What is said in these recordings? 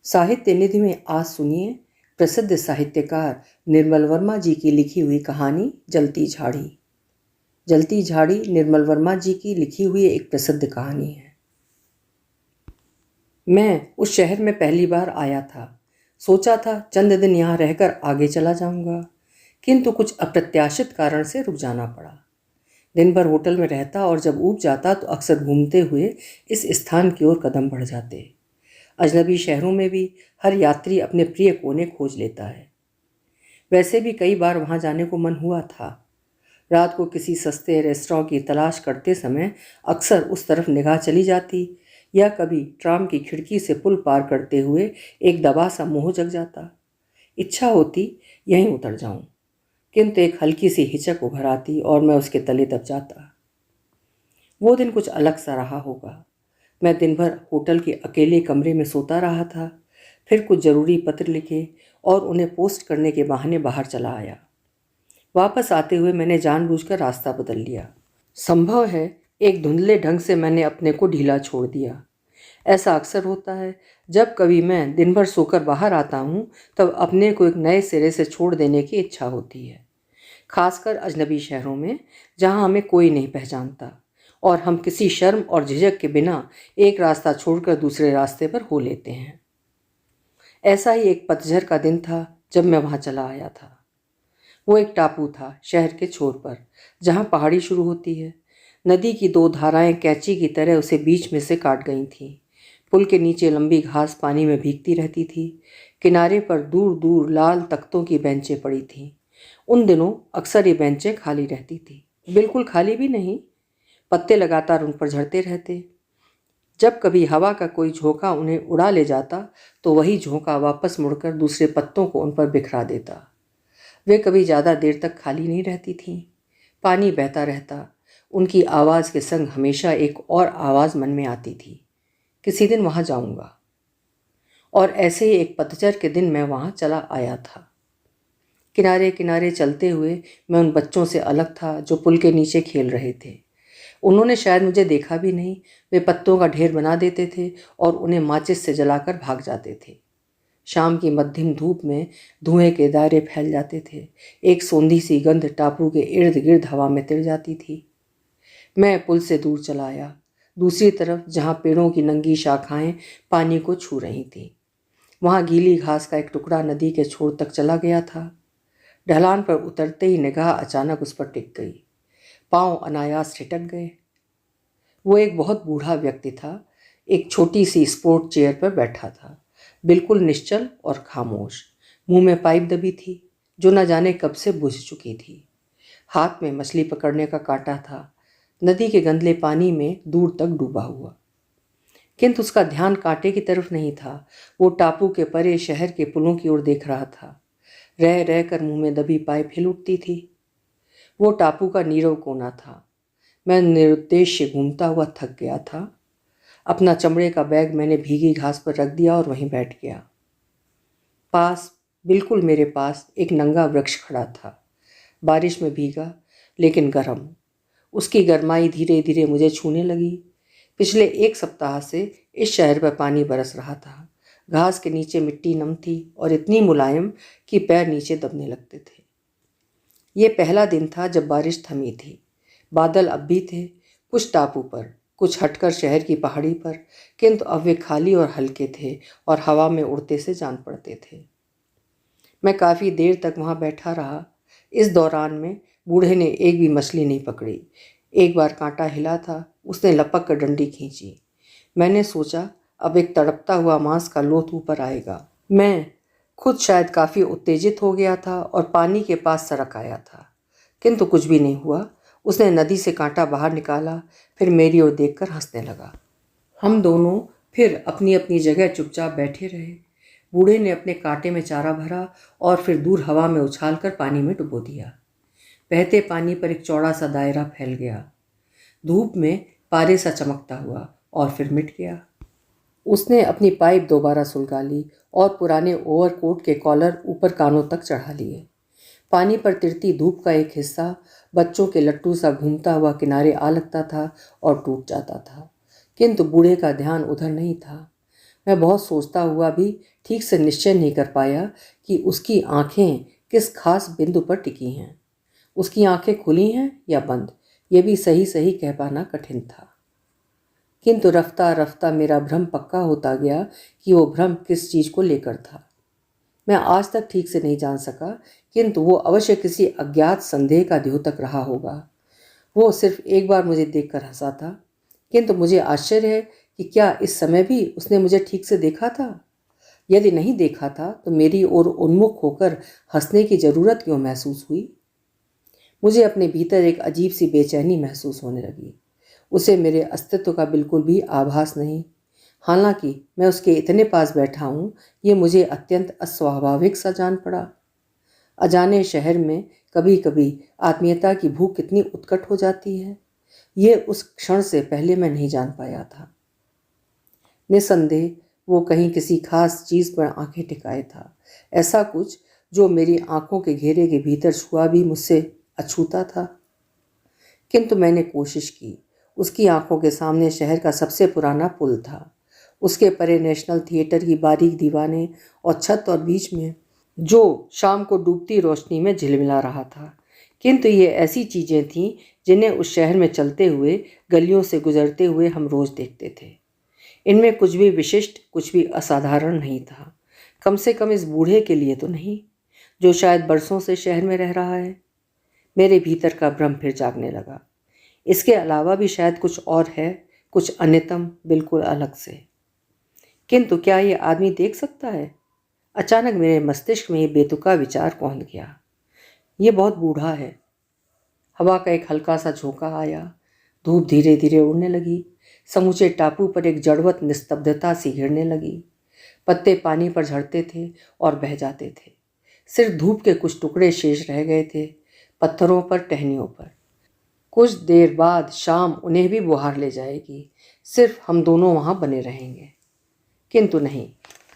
साहित्य निधि में आज सुनिए प्रसिद्ध साहित्यकार निर्मल वर्मा जी की लिखी हुई कहानी जलती झाड़ी। जलती झाड़ी निर्मल वर्मा जी की लिखी हुई एक प्रसिद्ध कहानी है। मैं उस शहर में पहली बार आया था। सोचा था चंद दिन यहाँ रहकर आगे चला जाऊंगा, किंतु कुछ अप्रत्याशित कारण से रुक जाना पड़ा। दिन भर होटल में रहता और जब ऊब जाता तो अक्सर घूमते हुए इस स्थान की ओर कदम बढ़ जाते। अजनबी शहरों में भी हर यात्री अपने प्रिय कोने खोज लेता है। वैसे भी कई बार वहाँ जाने को मन हुआ था। रात को किसी सस्ते रेस्तरां की तलाश करते समय अक्सर उस तरफ निगाह चली जाती, या कभी ट्राम की खिड़की से पुल पार करते हुए एक दबा सा मोह जग जाता। इच्छा होती यहीं उतर जाऊं, किंतु एक हल्की सी हिचक उभर आती और मैं उसके तले दब जाता। वो दिन कुछ अलग सा रहा होगा। मैं दिन भर होटल के अकेले कमरे में सोता रहा था, फिर कुछ ज़रूरी पत्र लिखे और उन्हें पोस्ट करने के बहाने बाहर चला आया। वापस आते हुए मैंने जानबूझकर रास्ता बदल लिया। संभव है एक धुंधले ढंग से मैंने अपने को ढीला छोड़ दिया। ऐसा अक्सर होता है। जब कभी मैं दिन भर सोकर बाहर आता हूँ तब अपने को एक नए सिरे से छोड़ देने की इच्छा होती है, खासकर अजनबी शहरों में जहाँ हमें कोई नहीं पहचानता और हम किसी शर्म और झिझक के बिना एक रास्ता छोड़कर दूसरे रास्ते पर हो लेते हैं। ऐसा ही एक पतझड़ का दिन था जब मैं वहाँ चला आया था। वो एक टापू था शहर के छोर पर, जहाँ पहाड़ी शुरू होती है। नदी की दो धाराएं कैंची की तरह उसे बीच में से काट गई थीं। पुल के नीचे लंबी घास पानी में भीगती रहती थी। किनारे पर दूर दूर लाल तख्तों की बेंचें पड़ी थीं। उन दिनों अक्सर ये बेंचें खाली रहती थी, बिल्कुल खाली भी नहीं, पत्ते लगातार उन पर झड़ते रहते। जब कभी हवा का कोई झोंका उन्हें उड़ा ले जाता तो वही झोंका वापस मुड़कर दूसरे पत्तों को उन पर बिखरा देता। वे कभी ज़्यादा देर तक खाली नहीं रहती थीं। पानी बहता रहता। उनकी आवाज़ के संग हमेशा एक और आवाज़ मन में आती थी, किसी दिन वहाँ जाऊँगा। और ऐसे ही एक पतझड़ के दिन मैं वहाँ चला आया था। किनारे किनारे चलते हुए मैं उन बच्चों से अलग था जो पुल के नीचे खेल रहे थे। उन्होंने शायद मुझे देखा भी नहीं। वे पत्तों का ढेर बना देते थे और उन्हें माचिस से जलाकर भाग जाते थे। शाम की मध्यम धूप में धुएं के दायरे फैल जाते थे। एक सोंधी सी गंध टापू के इर्द गिर्द हवा में तिड़ जाती थी। मैं पुल से दूर चला आया, दूसरी तरफ जहाँ पेड़ों की नंगी शाखाएं पानी को छू रही थीं। वहाँ गीली घास का एक टुकड़ा नदी के छोर तक चला गया था। ढलान पर उतरते ही निगाह अचानक उस पर टिक गई। पांव अनायास ठिठक गए। वो एक बहुत बूढ़ा व्यक्ति था। एक छोटी सी स्पोर्ट चेयर पर बैठा था, बिल्कुल निश्चल और खामोश। मुंह में पाइप दबी थी जो न जाने कब से बुझ चुकी थी। हाथ में मछली पकड़ने का कांटा था, नदी के गंदले पानी में दूर तक डूबा हुआ। किंतु उसका ध्यान कांटे की तरफ नहीं था। वो टापू के परे शहर के पुलों की ओर देख रहा था। रह रह कर मुंह में दबी पाइप हिल उठती थी। वो टापू का नीरव कोना था। मैं निरुद्देश्य घूमता हुआ थक गया था। अपना चमड़े का बैग मैंने भीगी घास पर रख दिया और वहीं बैठ गया। पास, बिल्कुल मेरे पास एक नंगा वृक्ष खड़ा था, बारिश में भीगा लेकिन गर्म। उसकी गर्माई धीरे धीरे मुझे छूने लगी। पिछले एक सप्ताह से इस शहर पर पानी बरस रहा था। घास के नीचे मिट्टी नम थी और इतनी मुलायम कि पैर नीचे दबने लगते थे। ये पहला दिन था जब बारिश थमी थी। बादल अब भी थे, कुछ टापू पर, कुछ हटकर शहर की पहाड़ी पर, किंतु अब वे खाली और हल्के थे और हवा में उड़ते से जान पड़ते थे। मैं काफ़ी देर तक वहाँ बैठा रहा। इस दौरान में बूढ़े ने एक भी मछली नहीं पकड़ी। एक बार कांटा हिला था, उसने लपक कर डंडी खींची। मैंने सोचा अब एक तड़पता हुआ मांस का लोथ ऊपर आएगा। मैं खुद शायद काफ़ी उत्तेजित हो गया था और पानी के पास सरक आया था, किंतु कुछ भी नहीं हुआ। उसने नदी से कांटा बाहर निकाला, फिर मेरी ओर देखकर हंसने लगा। हम दोनों फिर अपनी अपनी जगह चुपचाप बैठे रहे। बूढ़े ने अपने कांटे में चारा भरा और फिर दूर हवा में उछालकर पानी में डुबो दिया। बहते पानी पर एक चौड़ा सा दायरा फैल गया, धूप में पारे सा चमकता हुआ और फिर मिट गया। उसने अपनी पाइप दोबारा सुलगा ली और पुराने ओवरकोट के कॉलर ऊपर कानों तक चढ़ा लिए। पानी पर तिरती धूप का एक हिस्सा बच्चों के लट्टू सा घूमता हुआ किनारे आ लगता था और टूट जाता था, किंतु बूढ़े का ध्यान उधर नहीं था। मैं बहुत सोचता हुआ भी ठीक से निश्चय नहीं कर पाया कि उसकी आंखें किस खास बिंदु पर टिकी हैं। उसकी आंखें खुली हैं या बंद, ये भी सही सही कह पाना कठिन था। किंतु रफ्ता रफ्ता मेरा भ्रम पक्का होता गया कि वो भ्रम किस चीज़ को लेकर था। मैं आज तक ठीक से नहीं जान सका, किंतु वो अवश्य किसी अज्ञात संदेह का द्योतक रहा होगा। वो सिर्फ एक बार मुझे देखकर हंसा था, किंतु मुझे आश्चर्य है कि क्या इस समय भी उसने मुझे ठीक से देखा था। यदि नहीं देखा था तो मेरी ओर उन्मुख होकर हंसने की जरूरत क्यों महसूस हुई। मुझे अपने भीतर एक अजीब सी बेचैनी महसूस होने लगी। उसे मेरे अस्तित्व का बिल्कुल भी आभास नहीं। हालांकि मैं उसके इतने पास बैठा हूँ, ये मुझे अत्यंत अस्वाभाविक सा जान पड़ा। अजाने शहर में कभी कभी आत्मीयता की भूख कितनी उत्कट हो जाती है, ये उस क्षण से पहले मैं नहीं जान पाया था। निसंदेह वो कहीं किसी खास चीज़ पर आंखें टिकाए था, ऐसा कुछ जो मेरी आंखों के घेरे के भीतर छुआ भी मुझसे अछूता था। किंतु मैंने कोशिश की। उसकी आंखों के सामने शहर का सबसे पुराना पुल था, उसके परे नेशनल थिएटर की बारीक दीवारें और छत, और बीच में जो शाम को डूबती रोशनी में झिलमिला रहा था। किंतु ये ऐसी चीज़ें थीं जिन्हें उस शहर में चलते हुए, गलियों से गुजरते हुए हम रोज़ देखते थे। इनमें कुछ भी विशिष्ट, कुछ भी असाधारण नहीं था, कम से कम इस बूढ़े के लिए तो नहीं, जो शायद बरसों से शहर में रह रहा है। मेरे भीतर का भ्रम फिर जागने लगा। इसके अलावा भी शायद कुछ और है, कुछ अन्यतम, बिल्कुल अलग से। किंतु क्या ये आदमी देख सकता है? अचानक मेरे मस्तिष्क में ये बेतुका विचार कौंध गया। ये बहुत बूढ़ा है। हवा का एक हल्का सा झोंका आया, धूप धीरे धीरे उड़ने लगी, समूचे टापू पर एक जड़वत निस्तब्धता सी घिरने लगी। पत्ते पानी पर झड़ते थे और बह जाते थे। सिर्फ धूप के कुछ टुकड़े शेष रह गए थे, पत्थरों पर, टहनियों पर। कुछ देर बाद शाम उन्हें भी बुहार ले जाएगी, सिर्फ हम दोनों वहाँ बने रहेंगे। किंतु नहीं,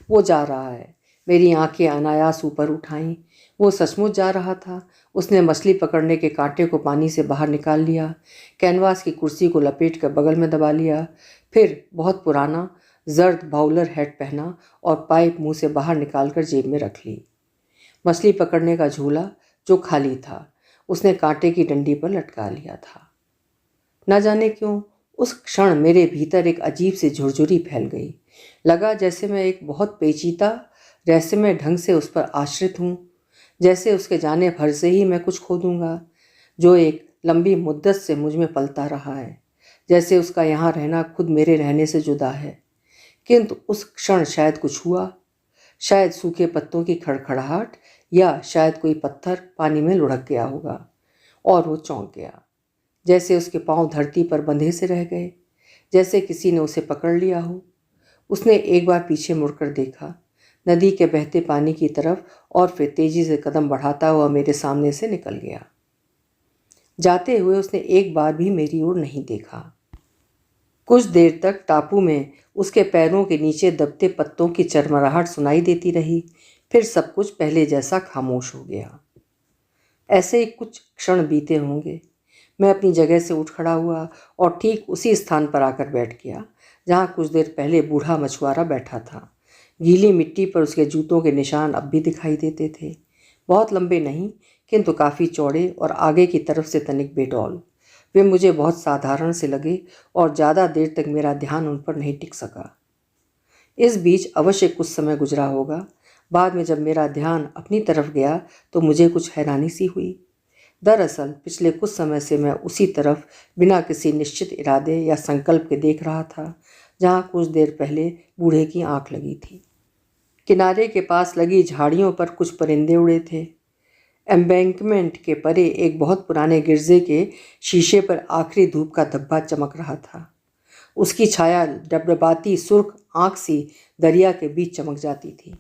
वो जा रहा है। मेरी आंखें अनायास ऊपर उठाईं। वो सचमुच जा रहा था। उसने मछली पकड़ने के कांटे को पानी से बाहर निकाल लिया, कैनवास की कुर्सी को लपेट कर बगल में दबा लिया, फिर बहुत पुराना जर्द बाउलर हैट पहना और पाइप मुंह से बाहर निकालकर जेब में रख ली। मछली पकड़ने का झूला, जो खाली था, उसने कांटे की डंडी पर लटका लिया था। न जाने क्यों उस क्षण मेरे भीतर एक अजीब सी झुरझुरी फैल गई। लगा जैसे मैं एक बहुत पेचीदा रहस्यमय ढंग से उस पर आश्रित हूँ, जैसे उसके जाने भर से ही मैं कुछ खो दूंगा, जो एक लंबी मुद्दत से मुझ में पलता रहा है, जैसे उसका यहाँ रहना खुद मेरे रहने से जुदा है। किंतु उस क्षण शायद कुछ हुआ, शायद सूखे पत्तों की खड़खड़ाहट, या शायद कोई पत्थर पानी में लुढ़क गया होगा, और वो चौंक गया। जैसे उसके पांव धरती पर बंधे से रह गए, जैसे किसी ने उसे पकड़ लिया हो। उसने एक बार पीछे मुड़कर देखा, नदी के बहते पानी की तरफ, और फिर तेजी से कदम बढ़ाता हुआ मेरे सामने से निकल गया। जाते हुए उसने एक बार भी मेरी ओर नहीं देखा। कुछ देर तक टापू में उसके पैरों के नीचे दबते पत्तों की चरमराहट सुनाई देती रही, फिर सब कुछ पहले जैसा खामोश हो गया। ऐसे ही कुछ क्षण बीते होंगे। मैं अपनी जगह से उठ खड़ा हुआ और ठीक उसी स्थान पर आकर बैठ गया जहाँ कुछ देर पहले बूढ़ा मछुआरा बैठा था। गीली मिट्टी पर उसके जूतों के निशान अब भी दिखाई देते थे, बहुत लंबे नहीं, किंतु काफ़ी चौड़े और आगे की तरफ से तनिक बेडौल। वे मुझे बहुत साधारण से लगे और ज़्यादा देर तक मेरा ध्यान उन पर नहीं टिक सका। इस बीच अवश्य कुछ समय गुजरा होगा। बाद में जब मेरा ध्यान अपनी तरफ गया तो मुझे कुछ हैरानी सी हुई। दरअसल पिछले कुछ समय से मैं उसी तरफ बिना किसी निश्चित इरादे या संकल्प के देख रहा था जहाँ कुछ देर पहले बूढ़े की आंख लगी थी। किनारे के पास लगी झाड़ियों पर कुछ परिंदे उड़े थे। एम्बैंकमेंट के परे एक बहुत पुराने गिरजे के शीशे पर आखिरी धूप का धब्बा चमक रहा था। उसकी छाया डबडबाती सुर्ख आंख सी दरिया के बीच चमक जाती थी।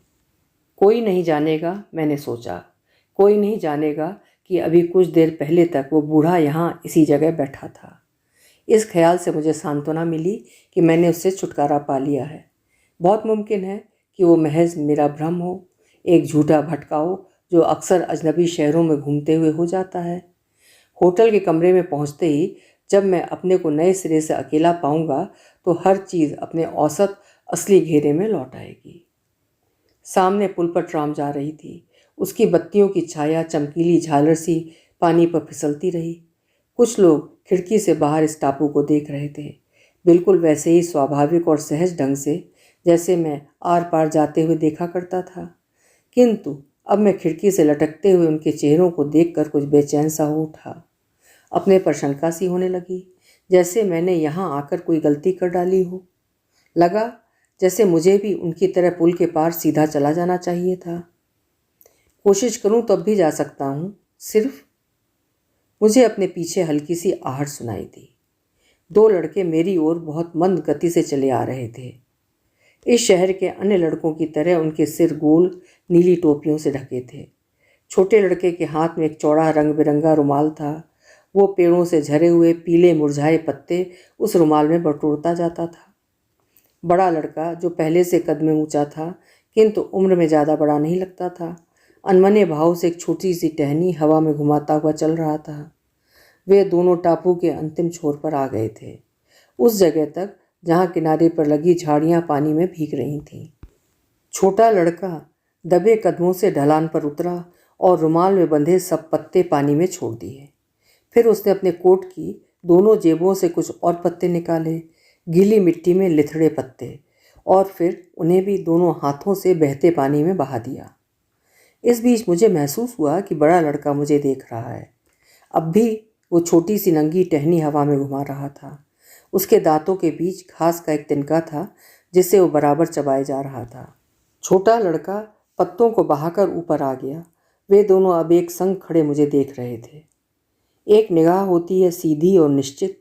कोई नहीं जानेगा, मैंने सोचा, कोई नहीं जानेगा कि अभी कुछ देर पहले तक वो बूढ़ा यहाँ इसी जगह बैठा था। इस ख्याल से मुझे सांत्वना मिली कि मैंने उससे छुटकारा पा लिया है। बहुत मुमकिन है कि वो महज मेरा भ्रम हो, एक झूठा भटकाव जो अक्सर अजनबी शहरों में घूमते हुए हो जाता है। होटल के कमरे में पहुँचते ही जब मैं अपने को नए सिरे से अकेला पाऊँगा तो हर चीज़ अपने औसत असली घेरे में लौट आएगी। सामने पुल पर ट्राम जा रही थी। उसकी बत्तियों की छाया चमकीली झालर सी पानी पर फिसलती रही। कुछ लोग खिड़की से बाहर इस टापू को देख रहे थे, बिल्कुल वैसे ही स्वाभाविक और सहज ढंग से जैसे मैं आर पार जाते हुए देखा करता था। किंतु अब मैं खिड़की से लटकते हुए उनके चेहरों को देखकर कुछ बेचैन सा हो उठा। अपने पर शंका सी होने लगी, जैसे मैंने यहाँ आकर कोई गलती कर डाली हो। लगा जैसे मुझे भी उनकी तरह पुल के पार सीधा चला जाना चाहिए था। कोशिश करूं तब भी जा सकता हूं। सिर्फ मुझे अपने पीछे हल्की सी आहट सुनाई दी। दो लड़के मेरी ओर बहुत मंद गति से चले आ रहे थे। इस शहर के अन्य लड़कों की तरह उनके सिर गोल नीली टोपियों से ढके थे। छोटे लड़के के हाथ में एक चौड़ा रंग बिरंगा रुमाल था। वो पेड़ों से झरे हुए पीले मुरझाए पत्ते उस रुमाल में बटोरता जाता था। बड़ा लड़का, जो पहले से कद में ऊंचा था किंतु उम्र में ज़्यादा बड़ा नहीं लगता था, अनमने भाव से एक छोटी सी टहनी हवा में घुमाता हुआ चल रहा था। वे दोनों टापू के अंतिम छोर पर आ गए थे, उस जगह तक जहाँ किनारे पर लगी झाड़ियाँ पानी में भीग रही थीं। छोटा लड़का दबे कदमों से ढलान पर उतरा और रुमाल में बंधे सब पत्ते पानी में छोड़ दिए। फिर उसने अपने कोट की दोनों जेबों से कुछ और पत्ते निकाले, गीली मिट्टी में लिथड़े पत्ते, और फिर उन्हें भी दोनों हाथों से बहते पानी में बहा दिया। इस बीच मुझे महसूस हुआ कि बड़ा लड़का मुझे देख रहा है। अब भी वो छोटी सी नंगी टहनी हवा में घुमा रहा था। उसके दांतों के बीच घास का एक तिनका था जिसे वो बराबर चबाए जा रहा था। छोटा लड़का पत्तों को बहाकर ऊपर आ गया। वे दोनों अब एक संग खड़े मुझे देख रहे थे। एक निगाह होती है सीधी और निश्चित,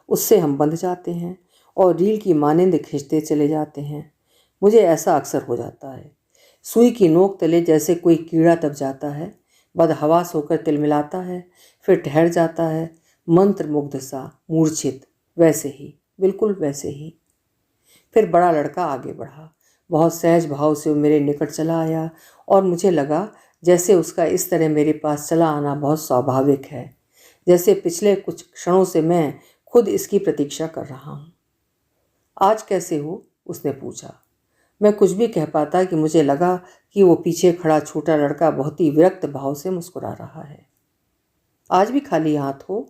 उससे हम बंध जाते हैं और रील की मानिंद खींचते चले जाते हैं। मुझे ऐसा अक्सर हो जाता है। सुई की नोक तले जैसे कोई कीड़ा दब जाता है, बदहवास होकर तिलमिलाता है, फिर ठहर जाता है, मंत्र मुग्ध सा, मूर्छित। वैसे ही, बिल्कुल वैसे ही। फिर बड़ा लड़का आगे बढ़ा। बहुत सहज भाव से वो मेरे निकट चला आया और मुझे लगा जैसे उसका इस तरह मेरे पास चला आना बहुत स्वाभाविक है, जैसे पिछले कुछ क्षणों से मैं खुद इसकी प्रतीक्षा कर रहा हूँ। आज कैसे हो? उसने पूछा। मैं कुछ भी कह पाता कि मुझे लगा कि वो पीछे खड़ा छोटा लड़का बहुत ही विरक्त भाव से मुस्कुरा रहा है। आज भी खाली हाथ हो?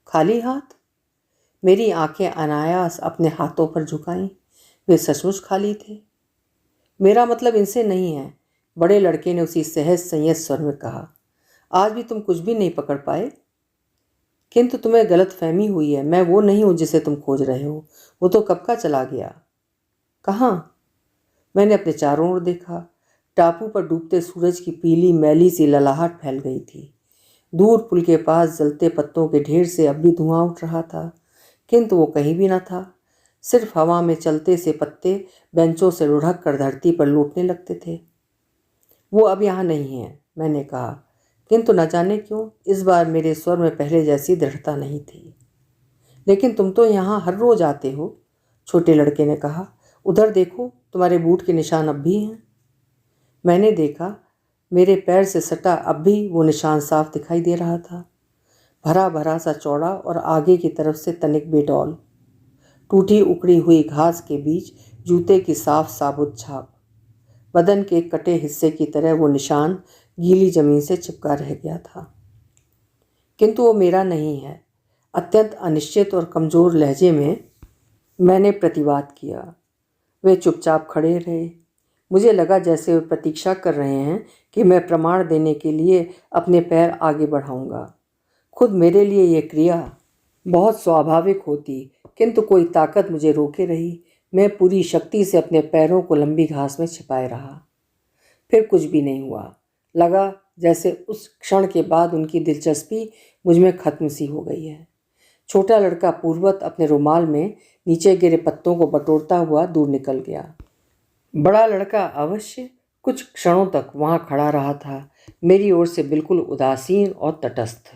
खाली हाथ? मेरी आंखें अनायास अपने हाथों पर झुकाईं। वे सचमुच खाली थे। मेरा मतलब इनसे नहीं है, बड़े लड़के ने उसी सहज संयत स्वर में कहा। आज भी तुम कुछ भी नहीं पकड़ पाए? किंतु तुम्हें गलत फहमी हुई है। मैं वो नहीं हूं जिसे तुम खोज रहे हो। वो तो कब का चला गया। कहाँ? मैंने अपने चारों ओर देखा। टापू पर डूबते सूरज की पीली मैली सी ललाहट फैल गई थी। दूर पुल के पास जलते पत्तों के ढेर से अब भी धुआं उठ रहा था, किंतु वो कहीं भी न था। सिर्फ हवा में चलते से पत्ते बेंचों से लुढ़क कर धरती पर लौटने लगते थे। वो अब यहाँ नहीं है, मैंने कहा, किंतु न जाने क्यों इस बार मेरे स्वर में पहले जैसी दृढ़ता नहीं थी। लेकिन तुम तो यहाँ हर रोज आते हो, छोटे लड़के ने कहा। उधर देखो, तुम्हारे बूट के निशान अब भी हैं। मैंने देखा। मेरे पैर से सटा अब भी वो निशान साफ दिखाई दे रहा था। भरा भरा सा चौड़ा और आगे की तरफ से तनिक बेडौल। टूटी उकड़ी हुई घास के बीच जूते की साफ साबुत छाप। बदन के कटे हिस्से की तरह वो निशान गीली जमीन से चिपका रह गया था। किंतु वो मेरा नहीं है। अत्यंत अनिश्चित और कमज़ोर लहजे में मैंने प्रतिवाद किया। वे चुपचाप खड़े रहे। मुझे लगा जैसे वे प्रतीक्षा कर रहे हैं कि मैं प्रमाण देने के लिए अपने पैर आगे बढ़ाऊंगा। खुद मेरे लिए ये क्रिया बहुत स्वाभाविक होती, किंतु कोई ताकत मुझे रोके रही। मैं पूरी शक्ति से अपने पैरों को लंबी घास में छिपाए रहा। फिर कुछ भी नहीं हुआ। लगा जैसे उस क्षण के बाद उनकी दिलचस्पी मुझ में खत्म सी हो गई है। छोटा लड़का पूर्ववत अपने रुमाल में नीचे गिरे पत्तों को बटोरता हुआ दूर निकल गया। बड़ा लड़का अवश्य कुछ क्षणों तक वहाँ खड़ा रहा था, मेरी ओर से बिल्कुल उदासीन और तटस्थ।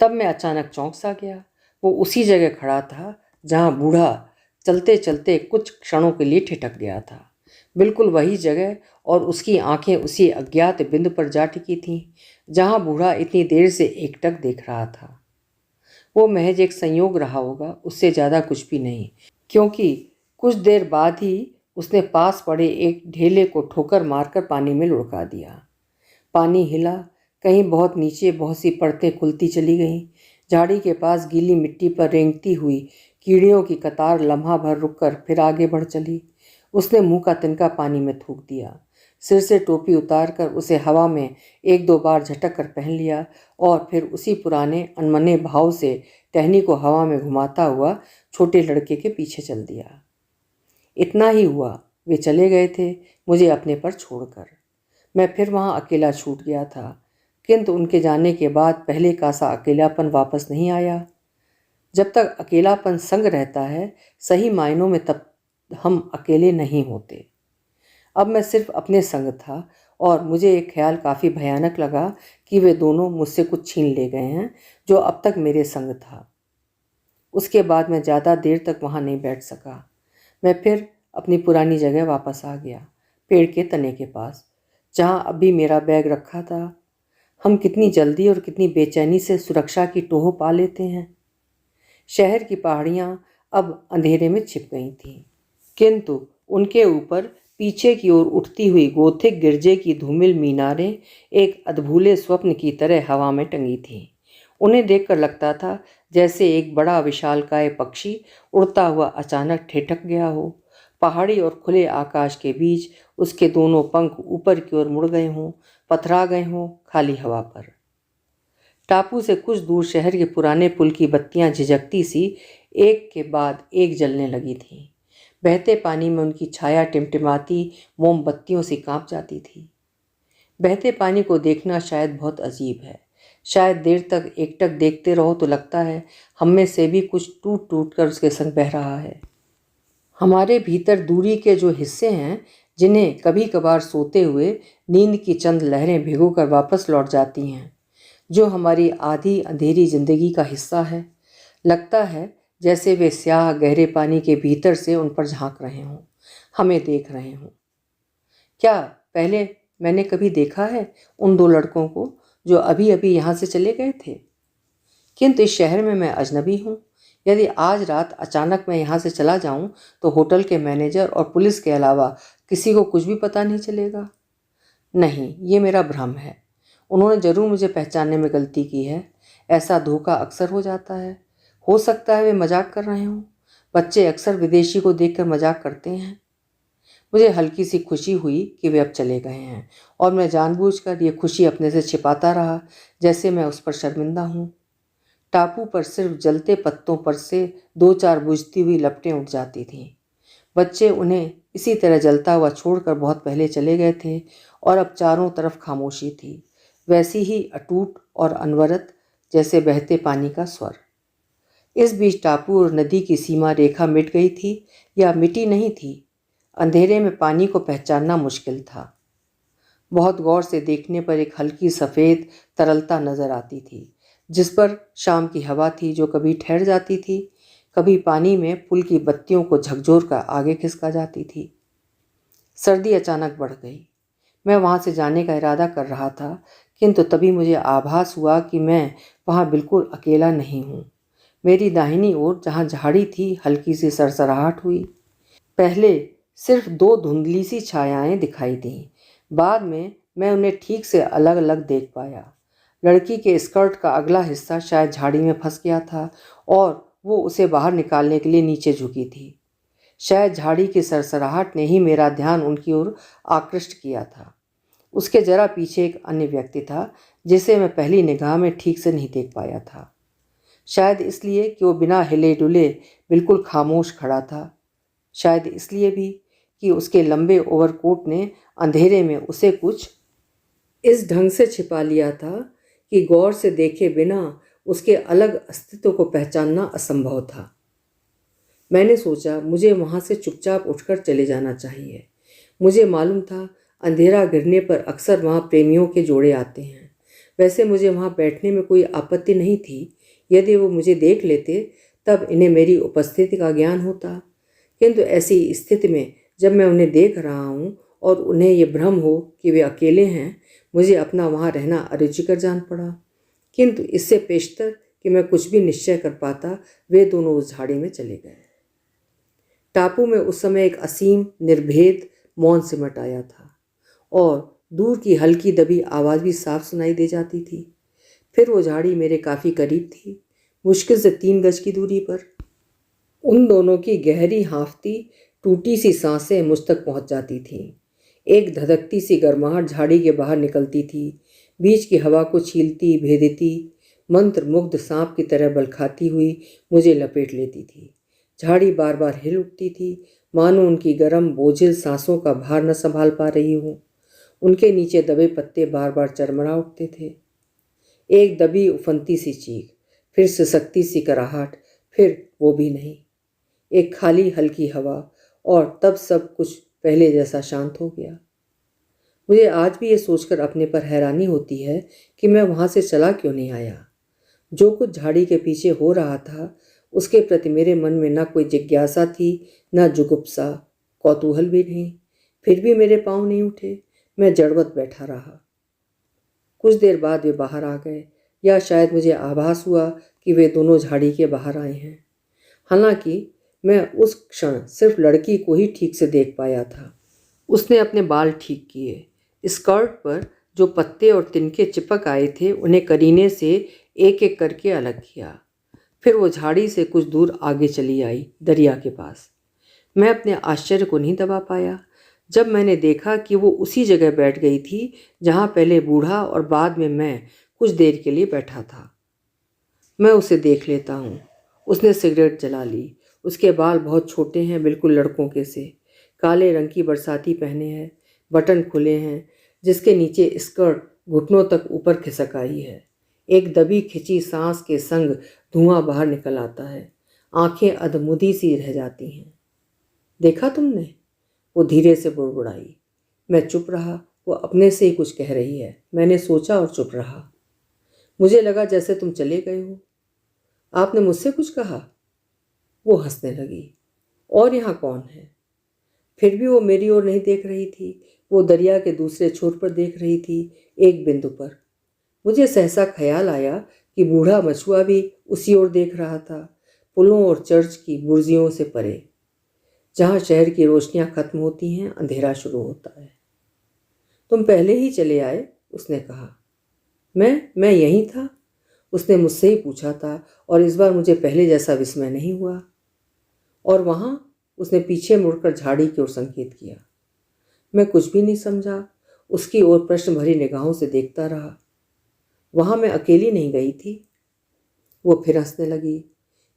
तब मैं अचानक चौंक सा गया। वो उसी जगह खड़ा था जहाँ बूढ़ा चलते चलते कुछ क्षणों के लिए ठिठक गया था। बिल्कुल वही जगह, और उसकी आंखें उसी अज्ञात बिंदु पर जा टिकी थीं जहाँ बूढ़ा इतनी देर से एकटक देख रहा था। वो महज एक संयोग रहा होगा, उससे ज़्यादा कुछ भी नहीं, क्योंकि कुछ देर बाद ही उसने पास पड़े एक ढेले को ठोकर मारकर पानी में लुढ़का दिया। पानी हिला, कहीं बहुत नीचे बहुत सी परतें खुलती चली गईं। झाड़ी के पास गीली मिट्टी पर रेंगती हुई कीड़ियों की कतार लम्हा भर रुककर फिर आगे बढ़ चली। उसने मुंह का तिनका पानी में थूक दिया। सिर से टोपी उतारकर उसे हवा में एक दो बार झटक कर पहन लिया और फिर उसी पुराने अनमने भाव से टहनी को हवा में घुमाता हुआ छोटे लड़के के पीछे चल दिया। इतना ही हुआ, वे चले गए थे, मुझे अपने पर छोड़कर। मैं फिर वहाँ अकेला छूट गया था, किंतु उनके जाने के बाद पहले का सा अकेलापन वापस नहीं आया। जब तक अकेलापन संग रहता है, सही मायनों में, तब हम अकेले नहीं होते। अब मैं सिर्फ अपने संग था और मुझे एक ख्याल काफ़ी भयानक लगा कि वे दोनों मुझसे कुछ छीन ले गए हैं जो अब तक मेरे संग था। उसके बाद मैं ज़्यादा देर तक वहाँ नहीं बैठ सका। मैं फिर अपनी पुरानी जगह वापस आ गया, पेड़ के तने के पास, जहाँ अभी मेरा बैग रखा था। हम कितनी जल्दी और कितनी बेचैनी से सुरक्षा की टोह पा लेते हैं। शहर की पहाड़ियाँ अब अंधेरे में छिप गई थीं, किंतु उनके ऊपर पीछे की ओर उठती हुई गोथिक गिरजे की धूमिल मीनारें एक अधभूले स्वप्न की तरह हवा में टंगी थीं। उन्हें देखकर लगता था जैसे एक बड़ा विशालकाय पक्षी उड़ता हुआ अचानक ठिठक गया हो। पहाड़ी और खुले आकाश के बीच उसके दोनों पंख ऊपर की ओर मुड़ गए हों, पथरा गए हों खाली हवा पर। टापू से कुछ दूर शहर के पुराने पुल की बत्तियां झिझकती सी एक के बाद एक जलने लगी थीं। बहते पानी में उनकी छाया टिमटिमाती मोमबत्तियों से कांप जाती थी। बहते पानी को देखना शायद बहुत अजीब है। शायद देर तक एकटक देखते रहो तो लगता है हम में से भी कुछ टूट टूट कर उसके संग बह रहा है। हमारे भीतर दूरी के जो हिस्से हैं, जिन्हें कभी कभार सोते हुए नींद की चंद लहरें भिगोकर वापस लौट जाती हैं, जो हमारी आधी अंधेरी जिंदगी का हिस्सा है, लगता है जैसे वे स्याह गहरे पानी के भीतर से उन पर झांक रहे हों, हमें देख रहे हों। क्या पहले मैंने कभी देखा है उन दो लड़कों को जो अभी अभी यहाँ से चले गए थे? किंतु इस शहर में मैं अजनबी हूँ। यदि आज रात अचानक मैं यहाँ से चला जाऊँ तो होटल के मैनेजर और पुलिस के अलावा किसी को कुछ भी पता नहीं चलेगा। नहीं, ये मेरा भ्रम है। उन्होंने जरूर मुझे पहचानने में गलती की है। ऐसा धोखा अक्सर हो जाता है। हो सकता है वे मजाक कर रहे हों। बच्चे अक्सर विदेशी को देखकर मजाक करते हैं। मुझे हल्की सी खुशी हुई कि वे अब चले गए हैं और मैं जानबूझकर ये खुशी अपने से छिपाता रहा, जैसे मैं उस पर शर्मिंदा हूँ। टापू पर सिर्फ जलते पत्तों पर से दो चार बुझती हुई लपटें उठ जाती थीं। बच्चे उन्हें इसी तरह जलता हुआ छोड़कर बहुत पहले चले गए थे और अब चारों तरफ खामोशी थी, वैसी ही अटूट और अनवरत जैसे बहते पानी का स्वर। इस बीच टापू और नदी की सीमा रेखा मिट गई थी या मिटी नहीं थी। अंधेरे में पानी को पहचानना मुश्किल था। बहुत गौर से देखने पर एक हल्की सफ़ेद तरलता नजर आती थी, जिस पर शाम की हवा थी जो कभी ठहर जाती थी, कभी पानी में पुल की बत्तियों को झकझोर कर आगे खिसका जाती थी। सर्दी अचानक बढ़ गई। मैं वहाँ से जाने का इरादा कर रहा था, किंतु तभी मुझे आभास हुआ कि मैं वहाँ बिल्कुल अकेला नहीं हूँ। मेरी दाहिनी ओर जहाँ झाड़ी थी, हल्की सी सरसराहट हुई। पहले सिर्फ दो धुंधली सी छायाएं दिखाई दीं। बाद में मैं उन्हें ठीक से अलग अलग देख पाया। लड़की के स्कर्ट का अगला हिस्सा शायद झाड़ी में फंस गया था और वो उसे बाहर निकालने के लिए नीचे झुकी थी। शायद झाड़ी की सरसराहट ने ही मेरा ध्यान उनकी ओर आकृष्ट किया था। उसके जरा पीछे एक अन्य व्यक्ति था, जिसे मैं पहली निगाह में ठीक से नहीं देख पाया था। शायद इसलिए कि वो बिना हिले डुले बिल्कुल खामोश खड़ा था। शायद इसलिए भी कि उसके लंबे ओवरकोट ने अंधेरे में उसे कुछ इस ढंग से छिपा लिया था कि गौर से देखे बिना उसके अलग अस्तित्व को पहचानना असंभव था। मैंने सोचा मुझे वहाँ से चुपचाप उठकर चले जाना चाहिए। मुझे मालूम था अंधेरा गिरने पर अक्सर वहाँ प्रेमियों के जोड़े आते हैं। वैसे मुझे वहाँ बैठने में कोई आपत्ति नहीं थी। यदि वो मुझे देख लेते तब इन्हें मेरी उपस्थिति का ज्ञान होता, किंतु ऐसी स्थिति में जब मैं उन्हें देख रहा हूँ और उन्हें ये भ्रम हो कि वे अकेले हैं, मुझे अपना वहाँ रहना अरुचिकर जान पड़ा। किंतु इससे पेशतर कि मैं कुछ भी निश्चय कर पाता, वे दोनों उस झाड़ी में चले गए। टापू में उस समय एक असीम निर्भेद मौन सिमट आया था और दूर की हल्की दबी आवाज़ भी साफ सुनाई दे जाती थी। फिर वो झाड़ी मेरे काफ़ी करीब थी, मुश्किल से 3 गज की दूरी पर। उन दोनों की गहरी हाँफती टूटी सी सांसें मुझ तक पहुंच जाती थीं। एक धधकती सी गर्माहट झाड़ी के बाहर निकलती थी, बीच की हवा को छीलती भेदती मंत्र मुग्ध सांप की तरह बल खाती हुई मुझे लपेट लेती थी। झाड़ी बार बार हिल उठती थी, मानो उनकी गर्म बोझिल सांसों का भार न संभाल पा रही हूँ। उनके नीचे दबे पत्ते बार बार चरमरा उठते थे। एक दबी उफनती सी चीख, फिर सिसकती सी कराहट, फिर वो भी नहीं। एक खाली हल्की हवा, और तब सब कुछ पहले जैसा शांत हो गया। मुझे आज भी ये सोचकर अपने पर हैरानी होती है कि मैं वहाँ से चला क्यों नहीं आया। जो कुछ झाड़ी के पीछे हो रहा था उसके प्रति मेरे मन में न कोई जिज्ञासा थी, न जुगुप्सा, कौतूहल भी नहीं। फिर भी मेरे पाँव नहीं उठे, मैं जड़वत बैठा रहा। कुछ देर बाद वे बाहर आ गए, या शायद मुझे आभास हुआ कि वे दोनों झाड़ी के बाहर आए हैं। हालांकि मैं उस क्षण सिर्फ लड़की को ही ठीक से देख पाया था। उसने अपने बाल ठीक किए, स्कर्ट पर जो पत्ते और तिनके चिपक आए थे उन्हें करीने से एक एक करके अलग किया। फिर वो झाड़ी से कुछ दूर आगे चली आई, दरिया के पास। मैं अपने आश्चर्य को नहीं दबा पाया जब मैंने देखा कि वो उसी जगह बैठ गई थी जहाँ पहले बूढ़ा और बाद में मैं कुछ देर के लिए बैठा था। मैं उसे देख लेता हूँ। उसने सिगरेट जला ली। उसके बाल बहुत छोटे हैं, बिल्कुल लड़कों के से। काले रंग की बरसाती पहने हैं, बटन खुले हैं, जिसके नीचे स्कर्ट घुटनों तक ऊपर खिसक आई है। एक दबी खिंची सांस के संग धुआं बाहर निकल आता है। आंखें अधमुदी सी रह जाती हैं। देखा तुमने? वो धीरे से बुड़बुड़ाई। मैं चुप रहा। वो अपने से ही कुछ कह रही है, मैंने सोचा और चुप रहा। मुझे लगा जैसे तुम चले गए हो। आपने मुझसे कुछ कहा? वो हंसने लगी। और यहाँ कौन है? फिर भी वो मेरी ओर नहीं देख रही थी। वो दरिया के दूसरे छोर पर देख रही थी, एक बिंदु पर। मुझे सहसा ख्याल आया कि बूढ़ा मछुआ भी उसी ओर देख रहा था, पुलों और चर्च की बुर्जियों से परे। जहाँ शहर की रोशनियाँ खत्म होती हैं, अंधेरा शुरू होता है। तुम पहले ही चले आए, उसने कहा। मैं यहीं था। उसने मुझसे ही पूछा था, और इस बार मुझे पहले जैसा विस्मय नहीं हुआ। और वहाँ? उसने पीछे मुड़कर झाड़ी की ओर संकेत किया। मैं कुछ भी नहीं समझा, उसकी ओर प्रश्न भरी निगाहों से देखता रहा। वहाँ मैं अकेली नहीं गई थी। वो फिर हंसने लगी।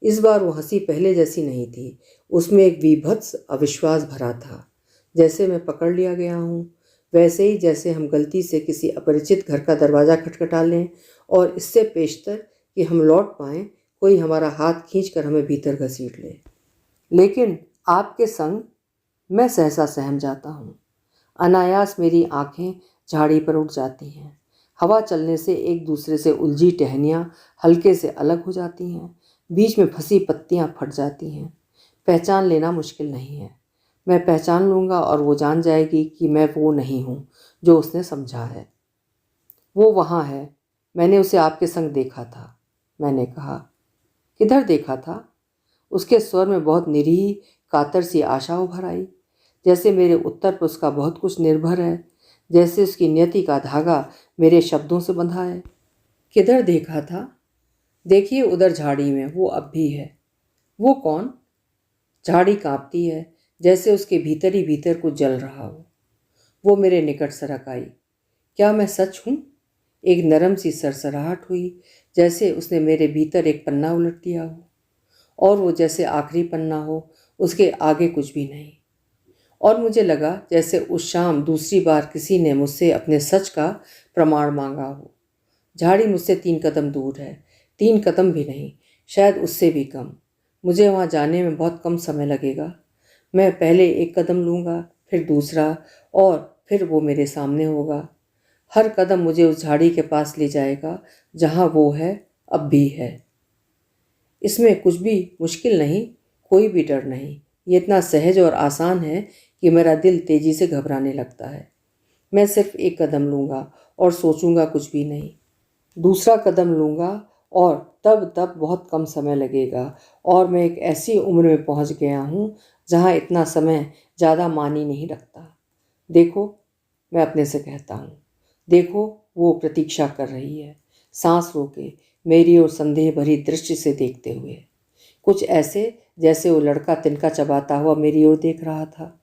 इस बार वो हंसी पहले जैसी नहीं थी, उसमें एक विभत्स अविश्वास भरा था। जैसे मैं पकड़ लिया गया हूँ, वैसे ही जैसे हम गलती से किसी अपरिचित घर का दरवाज़ा खटखटा लें और इससे पेशतर कि हम लौट पाएं, कोई हमारा हाथ खींचकर हमें भीतर घसीट ले। लेकिन आपके संग मैं सहसा सहम जाता हूँ। अनायास मेरी आंखें झाड़ी पर उठ जाती हैं। हवा चलने से एक दूसरे से उलझी टहनियाँ हल्के से अलग हो जाती हैं, बीच में फंसी पत्तियाँ फट जाती हैं। पहचान लेना मुश्किल नहीं है। मैं पहचान लूँगा और वो जान जाएगी कि मैं वो नहीं हूँ जो उसने समझा है। वो वहाँ है, मैंने उसे आपके संग देखा था, मैंने कहा। किधर देखा था? उसके स्वर में बहुत निरीह कातर सी आशा उभर आई, जैसे मेरे उत्तर पर उसका बहुत कुछ निर्भर है, जैसे उसकी नियति का धागा मेरे शब्दों से बंधा है। किधर देखा था? देखिए उधर झाड़ी में, वो अब भी है। वो कौन? झाड़ी कांपती है, जैसे उसके भीतर ही भीतर कुछ जल रहा हो। वो मेरे निकट सरक आई। क्या मैं सच हूँ? एक नरम सी सरसराहट हुई, जैसे उसने मेरे भीतर एक पन्ना उलट दिया हो, और वो जैसे आखिरी पन्ना हो, उसके आगे कुछ भी नहीं। और मुझे लगा जैसे उस शाम दूसरी बार किसी ने मुझसे अपने सच का प्रमाण मांगा हो। झाड़ी मुझसे 3 कदम दूर है, 3 कदम भी नहीं, शायद उससे भी कम। मुझे वहाँ जाने में बहुत कम समय लगेगा। मैं पहले 1 कदम लूँगा, फिर दूसरा, और फिर वो मेरे सामने होगा। हर कदम मुझे उस झाड़ी के पास ले जाएगा जहाँ वो है, अब भी है। इसमें कुछ भी मुश्किल नहीं, कोई भी डर नहीं। ये इतना सहज और आसान है कि मेरा दिल तेजी से घबराने लगता है। मैं सिर्फ 1 कदम लूँगा और सोचूंगा कुछ भी नहीं। दूसरा कदम लूँगा और तब बहुत कम समय लगेगा और मैं एक ऐसी उम्र में पहुंच गया हूँ जहाँ इतना समय ज़्यादा मानी नहीं रखता। देखो, मैं अपने से कहता हूँ, देखो वो प्रतीक्षा कर रही है, सांस रोके मेरी ओर संदेह भरी दृष्टि से देखते हुए, कुछ ऐसे जैसे वो लड़का तिनका चबाता हुआ मेरी ओर देख रहा था।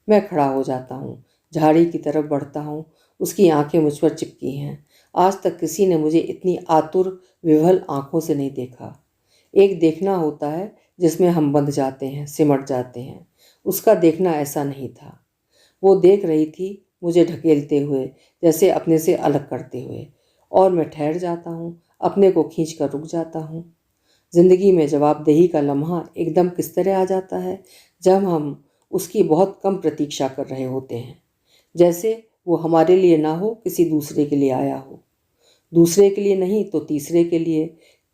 मैं खड़ा हो जाता हूँ, झाड़ी की तरफ बढ़ता हूँ। उसकी आंखें मुझ पर चिपकी हैं। आज तक किसी ने मुझे इतनी आतुर विह्वल आंखों से नहीं देखा। एक देखना होता है जिसमें हम बंध जाते हैं, सिमट जाते हैं। उसका देखना ऐसा नहीं था। वो देख रही थी मुझे ढकेलते हुए, जैसे अपने से अलग करते हुए, और मैं ठहर जाता हूँ, अपने को खींच कर रुक जाता हूँ। जिंदगी में जवाबदेही का लम्हा एकदम किस तरह आ जाता है जब हम उसकी बहुत कम प्रतीक्षा कर रहे होते हैं, जैसे वो हमारे लिए ना हो, किसी दूसरे के लिए आया हो। दूसरे के लिए नहीं तो तीसरे के लिए,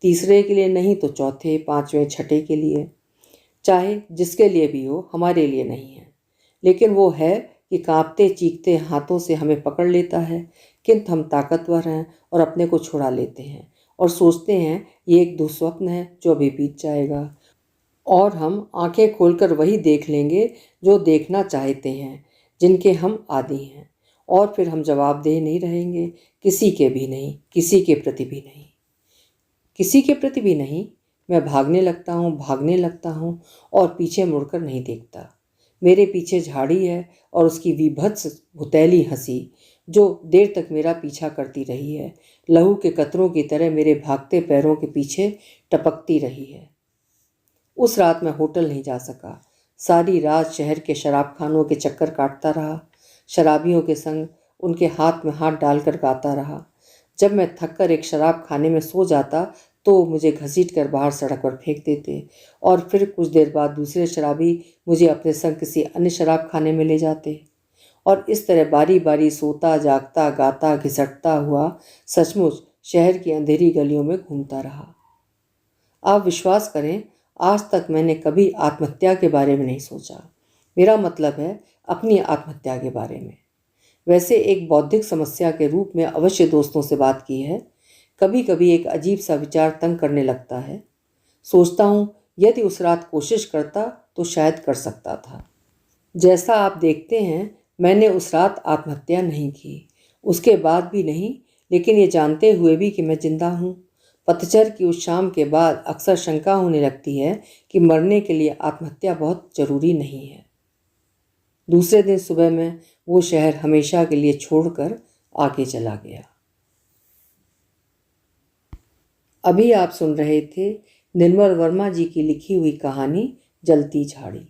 तीसरे के लिए नहीं तो चौथे, पांचवें, छठे के लिए। चाहे जिसके लिए भी हो, हमारे लिए नहीं है। लेकिन वो है कि कांपते चीखते हाथों से हमें पकड़ लेता है, किंतु हम ताकतवर हैं और अपने को छुड़ा लेते हैं और सोचते हैं ये एक दुस्वप्न है जो अभी बीत जाएगा, और हम आंखें खोलकर वही देख लेंगे जो देखना चाहते हैं, जिनके हम आदी हैं। और फिर हम जवाबदेह नहीं रहेंगे, किसी के भी नहीं, किसी के प्रति भी नहीं, किसी के प्रति भी नहीं। मैं भागने लगता हूँ, भागने लगता हूँ और पीछे मुड़कर नहीं देखता। मेरे पीछे झाड़ी है और उसकी विभत्स भुतैली हंसी जो देर तक मेरा पीछा करती रही है, लहू के कतरों की तरह मेरे भागते पैरों के पीछे टपकती रही है। उस रात मैं होटल नहीं जा सका। सारी रात शहर के शराब खानों के चक्कर काटता रहा, शराबियों के संग उनके हाथ में हाथ डालकर गाता रहा। जब मैं थककर एक शराब खाने में सो जाता तो मुझे घसीट कर बाहर सड़क पर फेंक देते, और फिर कुछ देर बाद दूसरे शराबी मुझे अपने संग किसी अन्य शराब खाने में ले जाते, और इस तरह बारी बारी सोता जागता गाता घिसटता हुआ सचमुच शहर की अंधेरी गलियों में घूमता रहा। आप विश्वास करें, आज तक मैंने कभी आत्महत्या के बारे में नहीं सोचा। मेरा मतलब है अपनी आत्महत्या के बारे में। वैसे एक बौद्धिक समस्या के रूप में अवश्य दोस्तों से बात की है। कभी कभी एक अजीब सा विचार तंग करने लगता है। सोचता हूँ यदि उस रात कोशिश करता तो शायद कर सकता था। जैसा आप देखते हैं, मैंने उस रात आत्महत्या नहीं की, उसके बाद भी नहीं, लेकिन ये जानते हुए भी कि मैं जिंदा हूँ। पतझड़ की उस शाम के बाद अक्सर शंका होने लगती है कि मरने के लिए आत्महत्या बहुत जरूरी नहीं है। दूसरे दिन सुबह में वो शहर हमेशा के लिए छोड़कर आगे चला गया। अभी आप सुन रहे थे निर्मल वर्मा जी की लिखी हुई कहानी जलती झाड़ी।